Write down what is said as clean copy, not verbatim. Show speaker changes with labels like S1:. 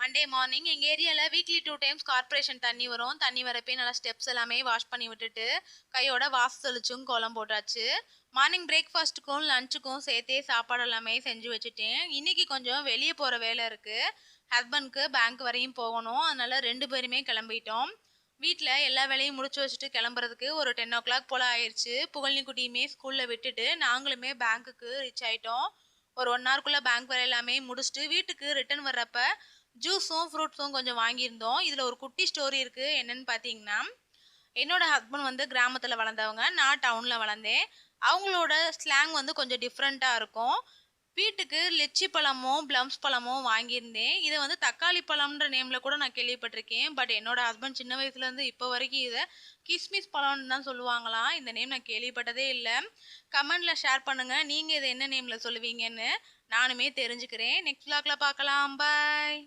S1: Monday morning எங்கள் ஏரியாவில் weekly 2 times corporation தண்ணி வரும். தண்ணி வரப்பே நல்லா ஸ்டெப்ஸ் எல்லாமே வாஷ் பண்ணி விட்டுட்டு கையோட வாசல் தெளிச்சும் கோலம் போட்டாச்சு. மார்னிங் பிரேக்ஃபாஸ்ட்டுக்கும் லஞ்சுக்கும் சேர்த்தே சாப்பாடு எல்லாமே செஞ்சு வச்சுட்டேன். இன்னைக்கு கொஞ்சம் வெளியே போகிற வேலை இருக்குது. ஹஸ்பண்ட்க்கு பேங்க் வரையும் போகணும். அதனால 2 பேருமே கிளம்பிட்டோம். வீட்டில் எல்லா வேலையும் முடிச்சு வச்சுட்டு கிளம்புறதுக்கு ஒரு 10 ஓ கிளாக் போல் ஆயிடுச்சு. புகழ்னி குட்டியுமே ஸ்கூலில் விட்டுட்டு நாங்களுமே பேங்க்குக்கு ரீச் ஆகிட்டோம். ஒரு 1 ஹவர்க்குள்ளே பேங்க் வேலை எல்லாமே முடிச்சுட்டு வீட்டுக்கு ரிட்டர்ன் வர்றப்ப ஜூஸும் ஃப்ரூட்ஸும் கொஞ்சம் வாங்கியிருந்தோம். இதில் ஒரு குட்டி ஸ்டோரி இருக்குது. என்னன்னு பார்த்தீங்கன்னா, என்னோட ஹஸ்பண்ட் வந்து கிராமத்தில் வளர்ந்தவங்க, நான் டவுனில் வளர்ந்தேன். அவங்களோட ஸ்லாங் வந்து கொஞ்சம் டிஃப்ரெண்ட்டாக இருக்கும். வீட்டுக்கு லிச்சி பழமும் பிளம்ஸ் பழமும் வாங்கியிருந்தேன். இதை வந்து தக்காளி பழம்ன்ற நேமில் கூட நான் கேள்விப்பட்டிருக்கேன். பட் என்னோட ஹஸ்பண்ட் சின்ன வயசுலேருந்து இப்போ வரைக்கும் இதை கிஸ்மிஸ் பழம்னு தான் சொல்லுவாங்களாம். இந்த நேம் நான் கேள்விப்பட்டதே இல்லை. கமெண்டில் ஷேர் பண்ணுங்கள், நீங்கள் இதை என்ன நேமில் சொல்லுவீங்கன்னு நானுமே தெரிஞ்சுக்கிறேன். நெக்ஸ்ட் vlogல பார்க்கலாம். பாய்.